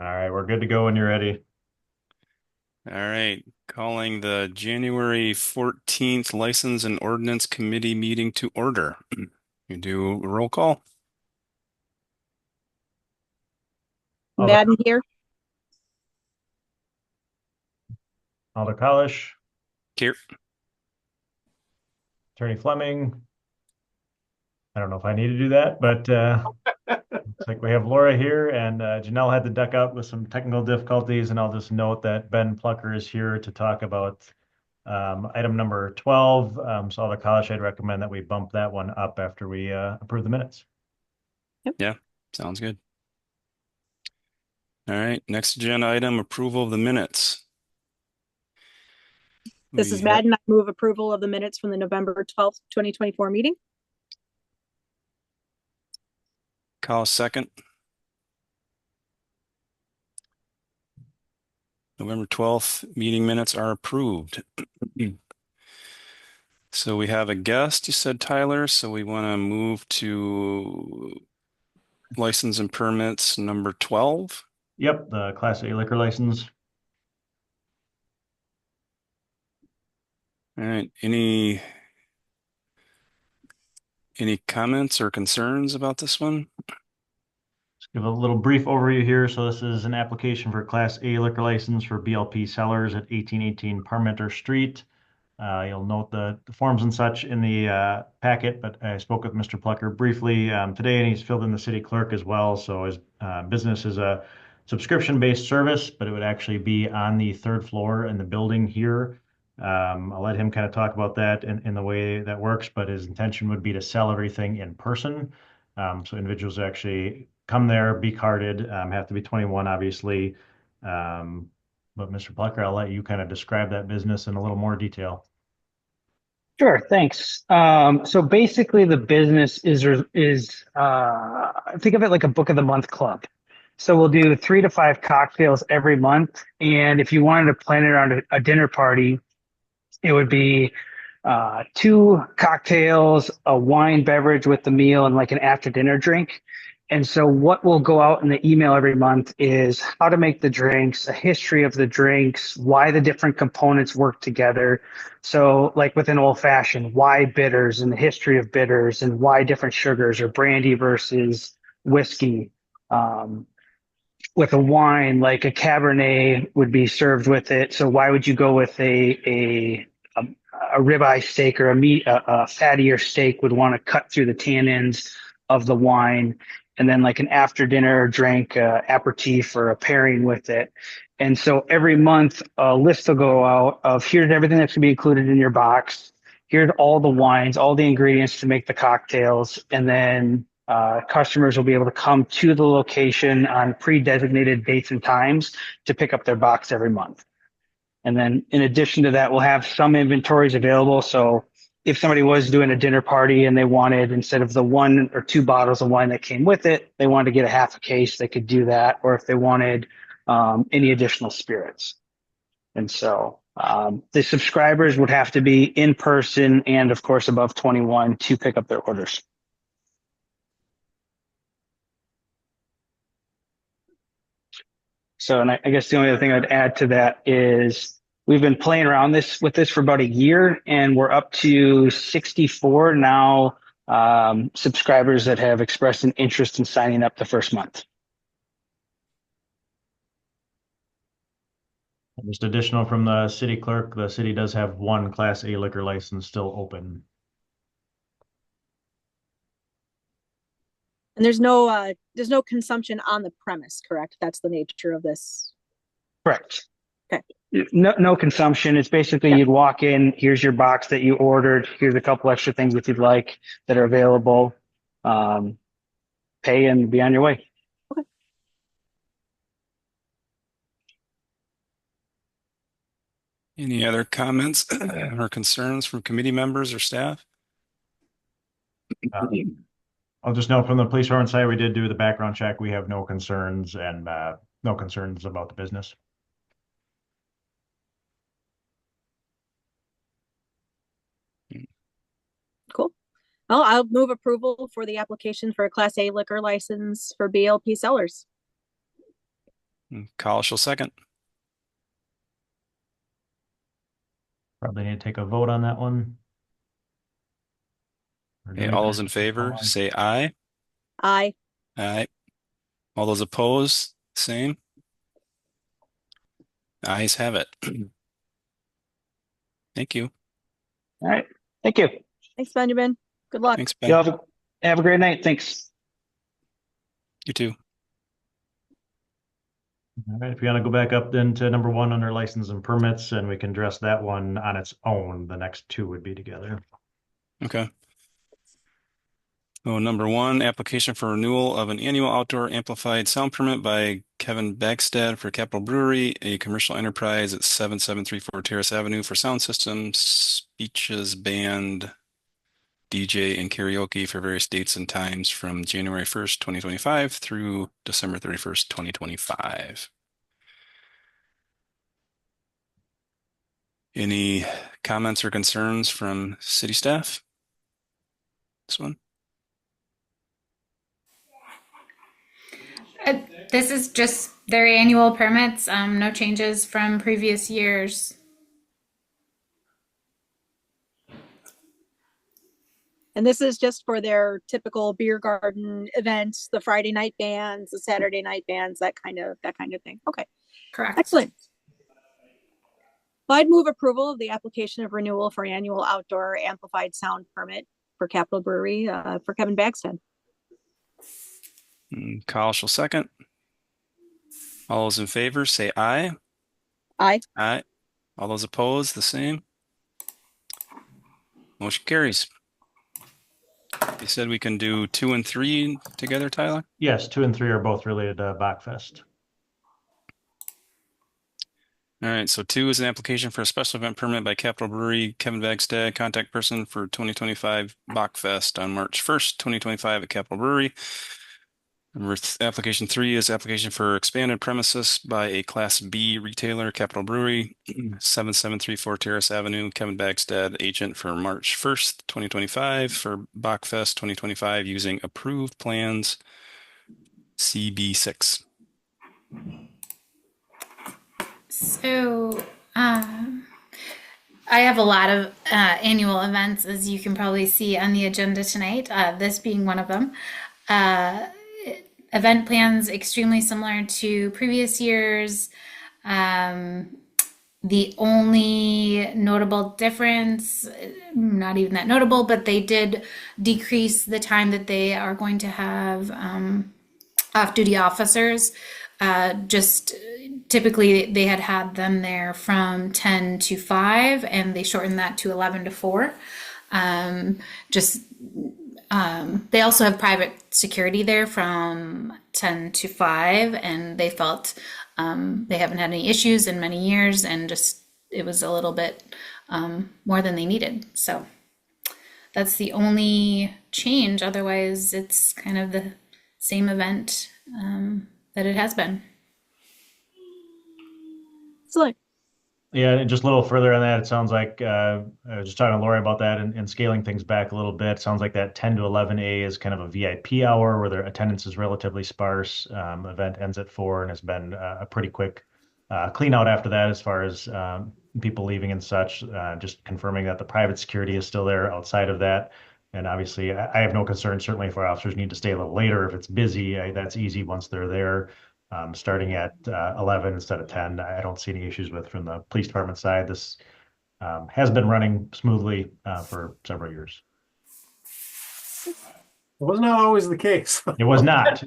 All right, we're good to go when you're ready. All right, calling the January 14th License and Ordinance Committee meeting to order. You do a roll call? Alder, Madden here. Alder Kalish, Here. Attorney Fleming. I don't know if I need to do that, but looks like we have Laura here, and Janelle had to duck out with some technical difficulties, and I'll just note that Ben Plucker is here to talk about item number 12. So Alder Kalish, I'd recommend that we bump that one up after we approve the minutes. Yep. Yeah, sounds good. All right, next agenda item, approval of the minutes. This is We have Madden. I move approval of the minutes from the November 12th, 2024 meeting. Kyle second. November 12th meeting minutes are approved. So we have a guest, you said, Tyler, so we want to move to license and permits number 12. Yep, the Class A liquor license. All right, any comments or concerns about this one? Give a little brief overview here. So this is an application for Class A liquor license for BLP Sellers at 1818 Parmenter Street. You'll note the forms and such in the packet, but I spoke with Mr. Plucker briefly today, and he's filled in the city clerk as well. So his business is a subscription-based service, but it would actually be on the third floor in the building here. I'll let him kind of talk about that in the way that works, but his intention would be to sell everything in person. So individuals actually come there, be carded, have to be 21, obviously. But Mr. Plucker, I'll let you kind of describe that business in a little more detail. Sure, thanks. So basically, the business is think of it like a book of the month club. So we'll do 3 to 5 cocktails every month, and if you wanted to plan it around a dinner party, it would be 2 cocktails, a wine beverage with the meal, and like an after dinner drink. And so, what will go out in the email every month is how to make the drinks, a history of the drinks, why the different components work together. So, like with an old fashioned, why bitters and the history of bitters, and why different sugars or brandy versus whiskey. Um, with a wine, like a Cabernet would be served with it. So why would you go with a, a ribeye steak or a fattier steak would want to cut through the tannins of the wine, and then like an after dinner drink, aperitif or a pairing with it. And so every month a list will go out of here's everything that's going to be included in your box. Here's all the wines, all the ingredients to make the cocktails, and then customers will be able to come to the location on pre-designated dates and times to pick up their box every month. And then in addition to that, we'll have some inventories available. So if somebody was doing a dinner party and they wanted, instead of the 1 or 2 bottles of wine that came with it, they wanted to get a half a case, they could do that. Or if they wanted any additional spirits. And so the subscribers would have to be in person and, of course, above 21 to pick up their orders. So, and I guess the only other thing I'd add to that is we've been playing around with this for about a year, and we're up to 64 now subscribers that have expressed an interest in signing up the first month. Just additional from the city clerk, the city does have one Class A liquor license still open. And there's no consumption on the premise, correct? That's the nature of this. Correct. Okay. No consumption. It's basically Yeah. you'd walk in, here's your box that you ordered, here's a couple extra things if you'd like that are available. Pay and be on your way. Okay. Any other comments or concerns from committee members or staff? Uh, I'll just note from the police department side, we did do the background check. We have no concerns and no concerns about the business. Cool. Well, I'll move approval for the application for a Class A liquor license for BLP Sellers. Kyle shall second. Probably need to take a vote on that one. Or do Okay, we- all those in favor, say aye. Aye. Aye. All those opposed, same. Ayes have it. Thank you. All right. Thank you. Thanks, Benjamin. Good luck. Thanks, You Ben. have a great night. Thanks. You too. All right, if you want to go back up then to number one under license and permits, and we can address that one on its own. The next two would be together. Okay. Oh, number one, application for renewal of an annual outdoor amplified sound permit by Kevin Bagstad for Capital Brewery, a commercial enterprise at 7734 Terrace Avenue for sound systems, speeches, band, DJ, and karaoke for various dates and times from January 1st, 2025 through December 31st, 2025. Any comments or concerns from city staff? This one? This is just their annual permits, no changes from previous years. And this is just for their typical beer garden events, the Friday night bands, the Saturday night bands, that kind of thing. Okay, Correct. excellent. Well, I'd move approval of the application of renewal for annual outdoor amplified sound permit for Capital Brewery for Kevin Bagstad. Kyle shall second. All those in favor say aye. Aye. Aye. All those opposed, the same. Motion carries. You said we can do 2 and 3 together, Tyler? Yes, 2 and 3 are both related to Bachfest. All right, so 2 is an application for a special event permit by Capital Brewery, Kevin Bagstad, contact person for 2025 Bachfest on March 1st, 2025 at Capital Brewery. Application 3 is application for expanded premises by a Class B retailer, Capital Brewery, 7734 Terrace Avenue, Kevin Bagstad, agent for March 1st, 2025 for Bachfest 2025 using approved plans CB6. So, I have a lot of annual events, as you can probably see on the agenda tonight, this being one of them. Event plans extremely similar to previous years. The only notable difference, not even that notable, but they did decrease the time that they are going to have off-duty officers. Just typically they had them there from 10 to 5, and they shortened that to 11 to 4. They also have private security there from 10 to 5, and they felt they haven't had any issues in many years, and just it was a little bit more than they needed. So that's the only change. Otherwise, it's kind of the same event that it has been. Excellent. Yeah, and just a little further on that, it sounds like I was just talking to Lori about that and scaling things back a little bit. Sounds like that 10 to 11A is kind of a VIP hour where their attendance is relatively sparse. Event ends at 4 and has been a pretty quick clean out after that as far as people leaving and such. Just confirming that the private security is still there outside of that. And obviously, I have no concern, certainly, if our officers need to stay a little later. If it's busy, that's easy once they're there. Starting at 11 instead of 10, I don't see any issues with from the police department side. This has been running smoothly for several years. It was not always the case. It was not.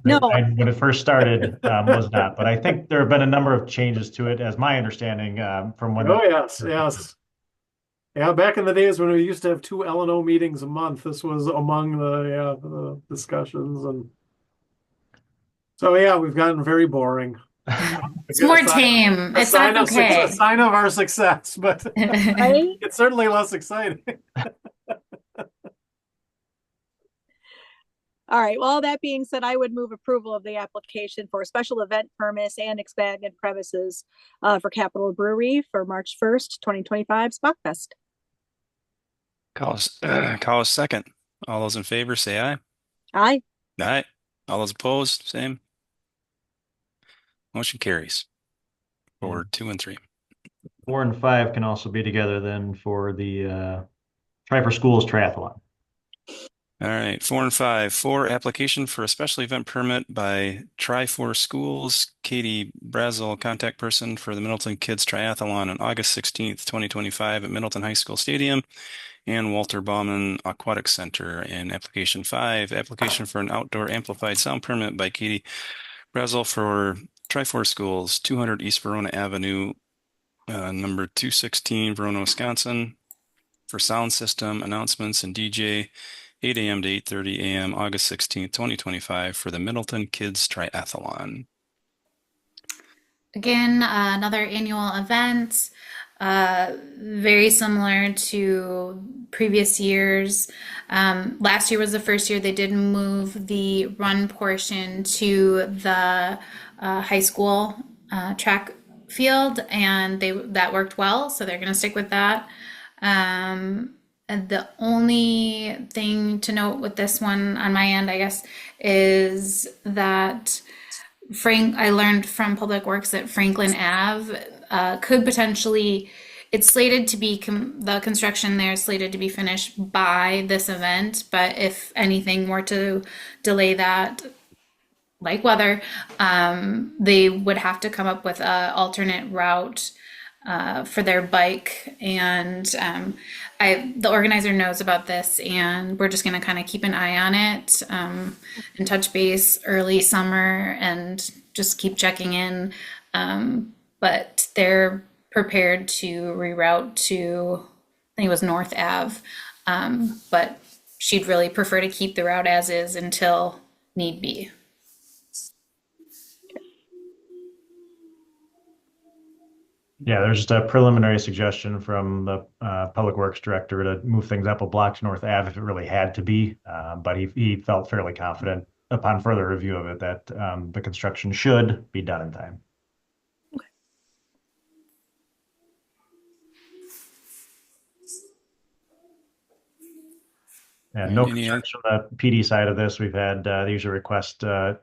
No. When it first started, was not. But I think there have been a number of changes to it, as my understanding from when. Oh, yes, yes. Yeah, back in the days when we used to have 2 L&O meetings a month, this was among the discussions. And so, yeah, we've gotten very boring. It's more tame. It's not okay. A sign of our success, but Right? it's certainly less exciting. All right. Well, that being said, I would move approval of the application for special event permits and expanded premises for Capital Brewery for March 1st, 2025's Bachfest. Kyle second. All those in favor say aye. Aye. Aye. All those opposed, same. Motion carries for 2 and 3. 4 and 5 can also be together then for the Try for Schools triathlon. All right, 4 and 5. 4, application for a special event permit by Try4 Schools, Katie Brazel, contact person for the Middleton Kids Triathlon on August 16th, 2025 at Middleton High School Stadium and Walter Bauman Aquatic Center. And application 5, application for an outdoor amplified sound permit by Katie Brazel for Try4 Schools, 200 East Verona Avenue, number 216, Verona, Wisconsin, for sound system announcements and DJ, 8 a.m. to 8:30 a.m. August 16th, 2025 for the Middleton Kids Triathlon. Again, another annual event, very similar to previous years. Last year was the first year they did move the run portion to the high school track field, and that worked well, so they're going to stick with that. And the only thing to note with this one on my end, I guess, is that I learned from Public Works that Franklin Ave could potentially, it's slated to be, the construction there is slated to be finished by this event, but if anything were to delay that, like weather, they would have to come up with an alternate route for their bike, and the organizer knows about this, and we're just going to kind of keep an eye on it and touch base early summer and just keep checking in. But they're prepared to reroute to, I think it was North Ave, but she'd really prefer to keep the route as is until need be. Yeah, there's just a preliminary suggestion from the Public Works Director to move things up a block to North Ave if it really had to be. But he felt fairly confident upon further review of it that the construction should be done in time. Okay. And no concerns from the PD side of this. We've had, they usually request 2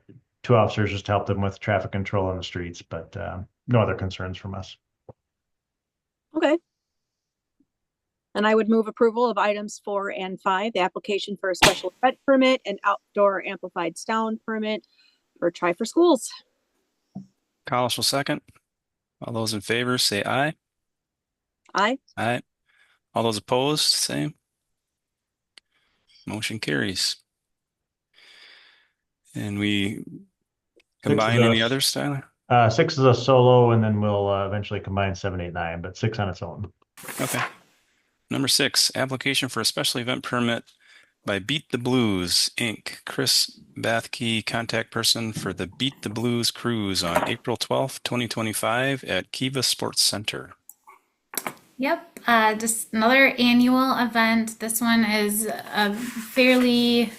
officers just to help them with traffic control on the streets, but no other concerns from us. Okay. And I would move approval of items 4 and 5, the application for a special event permit and outdoor amplified sound permit for Try for Schools. Collis will second. All those in favor say aye. Aye. Aye. All those opposed, same. Motion carries. And we combine any others, Tyler? 6 is a solo, and then we'll eventually combine 7, 8, 9, but 6 on its own. Okay. Number 6, application for a special event permit by Beat the Blues, Inc. Chris Bathke, contact person for the Beat the Blues cruise on April 12th, 2025 at Kiva Sports Center. Yep, just another annual event. This one is a fairly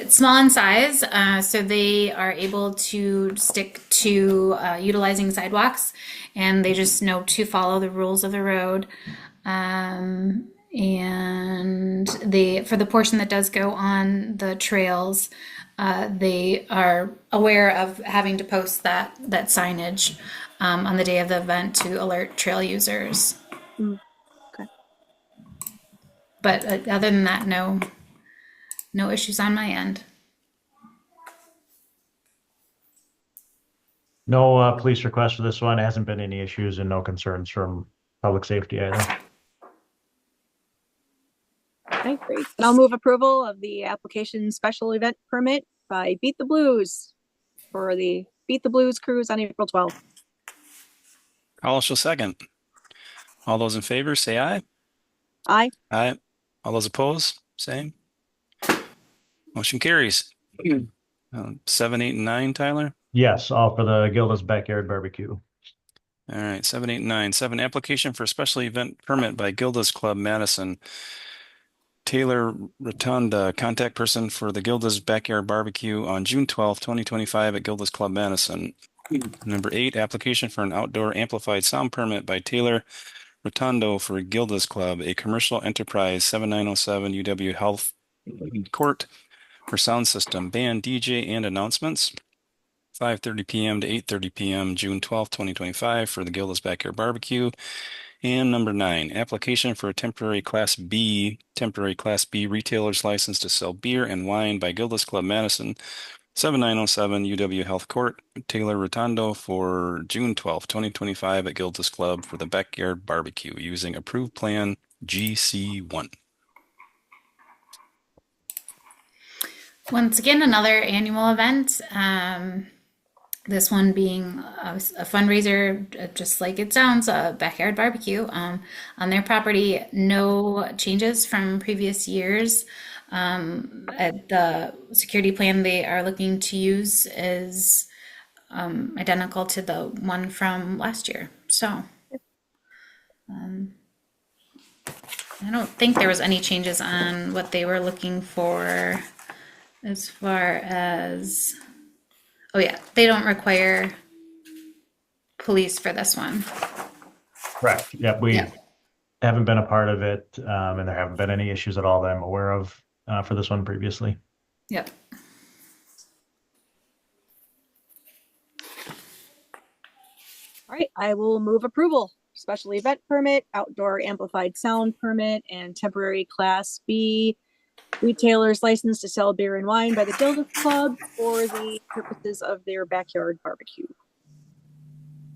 small in size, so they are able to stick to utilizing sidewalks, and they just know to follow the rules of the road. And for the portion that does go on the trails, they are aware of having to post that signage on the day of the event to alert trail users. Okay. But other than that, no issues on my end. No police request for this one. Hasn't been any issues and no concerns from public safety either. Okay, great. And I'll move approval of the application special event permit by Beat the Blues for the Beat the Blues cruise on April 12th. Collis will second. All those in favor say aye. Aye. Aye. All those opposed, same. Motion carries. 7, 8, and 9, Tyler? Yes, all for the Gilda's Backyard Barbecue. All right, 7, 8, and 9. 7, application for a special event permit by Gilda's Club Madison. Taylor Rotunda, contact person for the Gilda's Backyard Barbecue on June 12th, 2025 at Gilda's Club Madison. Number 8, application for an outdoor amplified sound permit by Taylor Rotundo for Gilda's Club, a commercial enterprise, 7907 UW Health Court, for sound system, band, DJ, and announcements. 5:30 p.m. to 8:30 p.m., June 12th, 2025 for the Gilda's Backyard Barbecue. And number 9, application for a temporary Class B retailer's license to sell beer and wine by Gilda's Club Madison, 7907 UW Health Court, Taylor Rotondo for June 12th, 2025 at Gilda's Club for the Backyard Barbecue using approved plan GC1. Once again, another annual event. This one being a fundraiser, just like it sounds, a backyard barbecue on their property. No changes from previous years. At the security plan they are looking to use is identical to the one from last year. So I don't think there was any changes on what they were looking for as far as, oh yeah, they don't require police for this one. Correct. Yeah, we haven't been a part of it, and there haven't been any issues at all that I'm aware of for this one previously. Yep. All right, I will move approval. Special event permit, outdoor amplified sound permit, and temporary Class B retailer's license to sell beer and wine by the Gilda's Club for the purposes of their backyard barbecue.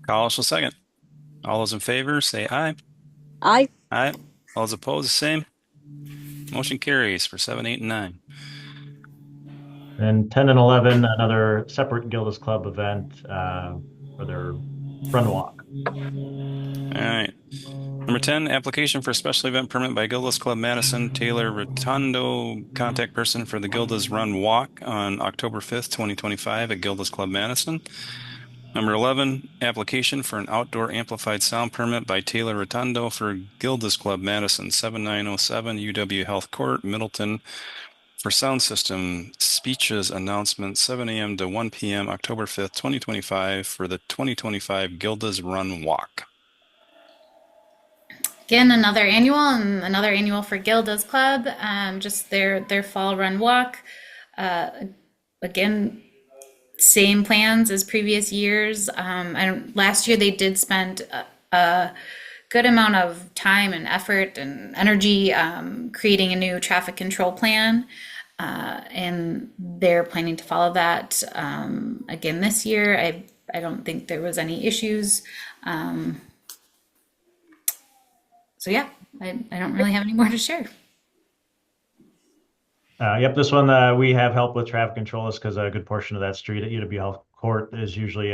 Carlos will second. All those in favor say aye. Aye. Aye. All those opposed, the same. Motion carries for 7, 8, and 9. And 10 and 11, another separate Gilda's Club event for their run walk. All right. Number 10, application for a special event permit by Gilda's Club Madison, Taylor Rotondo, contact person for the Gilda's Run Walk on October 5th, 2025 at Gilda's Club Madison. Number 11, application for an outdoor amplified sound permit by Taylor Rotondo for Gilda's Club Madison, 7907 UW Health Court, Middleton, for sound system speeches announcement 7 a.m. to 1 p.m. October 5th, 2025 for the 2025 Gilda's Run Walk. Again, another annual and another annual for Gilda's Club, just their fall run walk. Again, same plans as previous years. Last year they did spend a good amount of time and effort and energy creating a new traffic control plan. And they're planning to follow that again this year. I don't think there was any issues. So yeah, I don't really have any more to share. Yep, this one we have help with traffic controls because a good portion of that street at UW Health Court is usually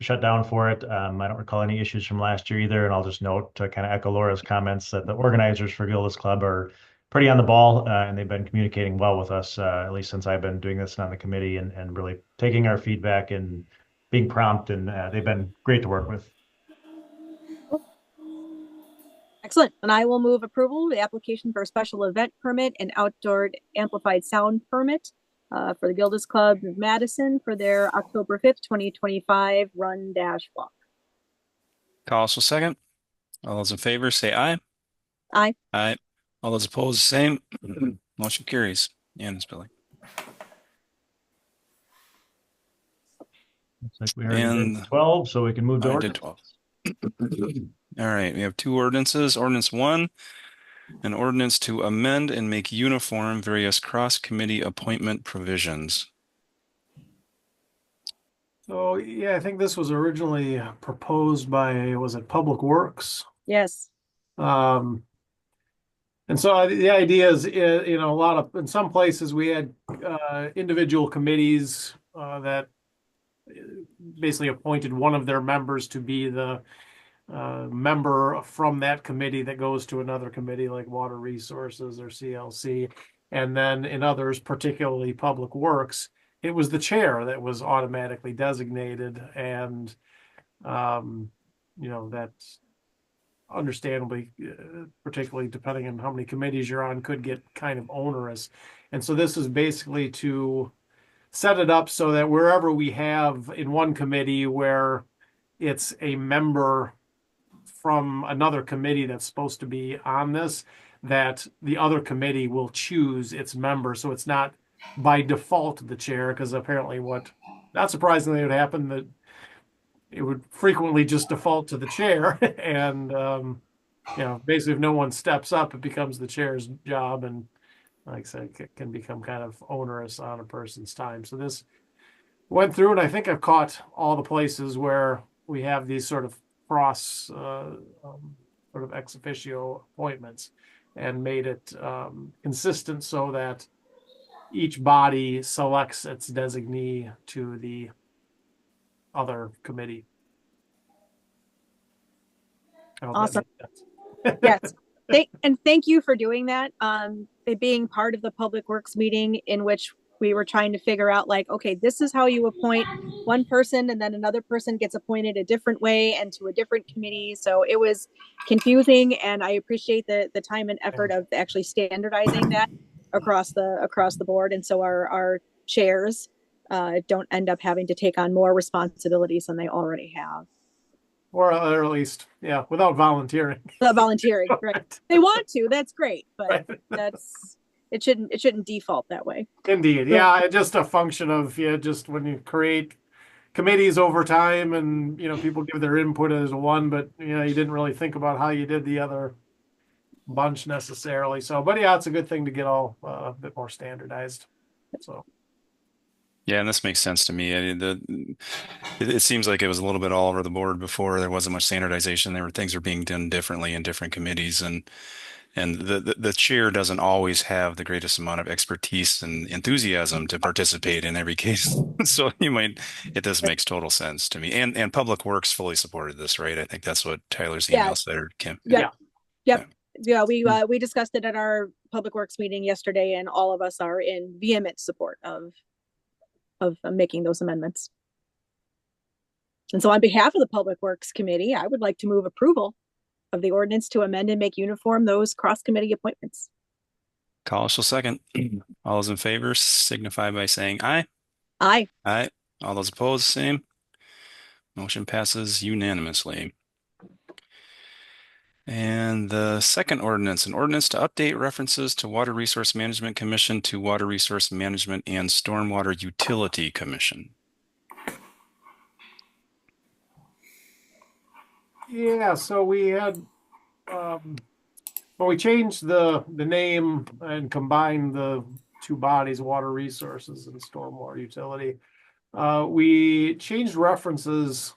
shut down for it. I don't recall any issues from last year either, and I'll just note to kind of echo Laura's comments that the organizers for Gilda's Club are pretty on the ball, and they've been communicating well with us, at least since I've been doing this on the committee and really taking our feedback and being prompt, and they've been great to work with. Excellent. And I will move approval of the application for a special event permit and outdoor amplified sound permit for the Gilda's Club of Madison for their October 5th, 2025 run-walk. Carlos will second. All those in favor say aye. Aye. Aye. All those opposed, same. Motion carries. Unanimous, Billy. Looks like we already did 12, so we can move to I ordinance. did 12. All right, we have 2 ordinances. Ordinance 1, an ordinance to amend and make uniform various cross-committee appointment provisions. So, yeah, I think this was originally proposed by, was it Public Works? Yes. And so the idea is, you know, in some places we had individual committees that basically appointed one of their members to be the member from that committee that goes to another committee like Water Resources or CLC. And then in others, particularly Public Works, it was the chair that was automatically designated. And, you know, that's understandably, particularly depending on how many committees you're on, could get kind of onerous. And so this is basically to set it up so that wherever we have in one committee where it's a member from another committee that's supposed to be on this, that the other committee will choose its member. So it's not by default the chair, because apparently what not surprisingly, it would happen that it would frequently just default to the chair. And, basically if no one steps up, it becomes the chair's job. And like I said, it can become kind of onerous on a person's time. So this went through, and I think I've caught all the places where we have these sort of cross, sort of ex officio appointments, and made it consistent so that each body selects its designee to the other committee. I hope that Awesome. makes sense. Yes. Thank you for doing that. It being part of the Public Works meeting in which we were trying to figure out like, okay, this is how you appoint one person and then another person gets appointed a different way and to a different committee. So it was confusing, and I appreciate the time and effort of actually standardizing that across the board. And so our chairs don't end up having to take on more responsibilities than they already have. Or at least, without volunteering. The volunteering, right? They want to, that's great, but Right. it shouldn't default that way. Indeed. Yeah, it's just a function of, just when you create committees over time and, people give their input as one, but, you didn't really think about how you did the other bunch necessarily. So, but it's a good thing to get all a bit more standardized. So. Yeah, and this makes sense to me. I mean, it seems like it was a little bit all over the board before. There wasn't much standardization. Things were being done differently in different committees, and the chair doesn't always have the greatest amount of expertise and enthusiasm to participate in every case. So this makes total sense to me. And Public Works fully supported this, right? I think that's what Tyler's email said, or Kim. Yep. Yeah, we discussed it at our Public Works meeting yesterday, and all of us are in vehement support of making those amendments. And so on behalf of the Public Works Committee, I would like to move approval of the ordinance to amend and make uniform those cross-committee appointments. Collis will second. All those in favor signify by saying aye. Aye. Aye. All those opposed, same. Motion passes unanimously. And the second ordinance, an ordinance to update references to Water Resource Management Commission to Water Resource Management and Stormwater Utility Commission. Yeah, so we had, we changed the name and combined the two bodies, Water Resources and Stormwater Utility. We changed references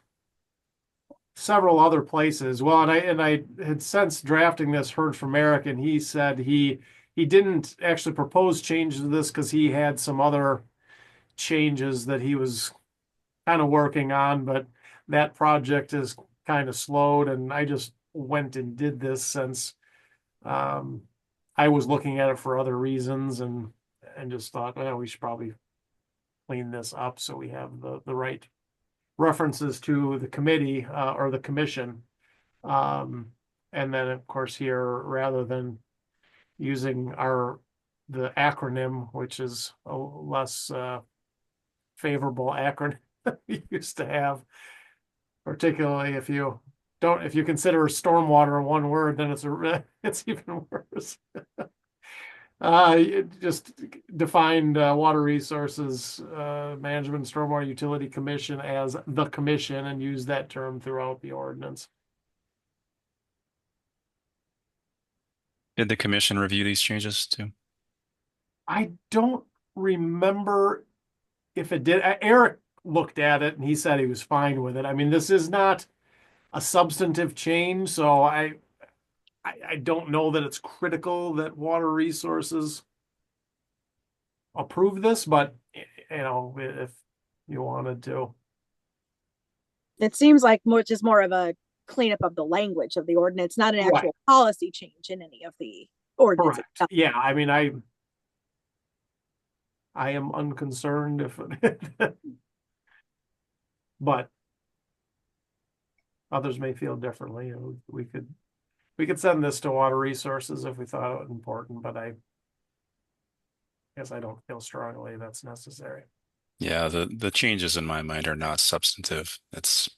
several other places. Well, and I had since drafting this heard from Eric, and he said he didn't actually propose changes to this because he had some other changes that he was kind of working on, but that project is kind of slowed, and I just went and did this since I was looking at it for other reasons, and just thought, we should probably clean this up so we have the right references to the committee or the commission. And then of course here, rather than using the acronym, which is a less favorable acronym we used to have, particularly if you consider stormwater one word, then it's even worse. It just defined Water Resources Management Stormwater Utility Commission as the commission, and use that term throughout the ordinance. Did the commission review these changes too? I don't remember if it did. Eric looked at it and he said he was fine with it. I mean, this is not a substantive change, so I don't know that it's critical that Water Resources approve this, but if you wanted to. It seems like just more of a cleanup of the language of the ordinance, not an actual policy change in any of the ordinances. Correct. Yeah, I mean, I am unconcerned if but others may feel differently. We could send this to Water Resources if we thought it was important, but I guess I don't feel strongly that's necessary. Yeah, the changes in my mind are not substantive. It's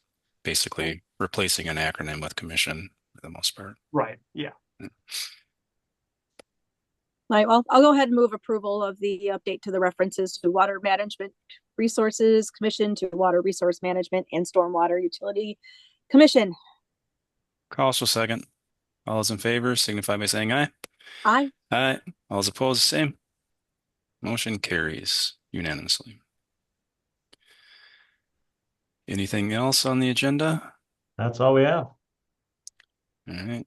basically replacing an acronym with commission for the most part. Right. Yeah. right, well, I'll go ahead and move approval of the update to the references to Water Management Resources Commission, to Water Resource Management and Stormwater Utility Commission. Carlos will second. All those in favor signify by saying aye. Aye. Aye. All those opposed, same. Motion carries unanimously. Anything else on the agenda? That's all we have. All right.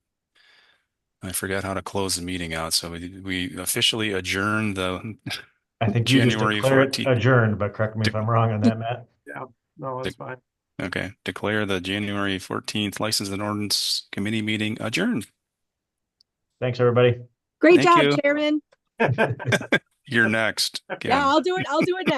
I forgot how to close the meeting out, so we officially adjourned the I think you just January declare it 14th. adjourned, but correct me if I'm wrong on that, Matt. Yeah, no, that's fine. Okay, declare the January 14th License and Ordinance Committee meeting adjourned. Thanks, everybody. Great Thank job, you. Chairman. You're next. Yeah, Kim. I'll do it. I'll do it next.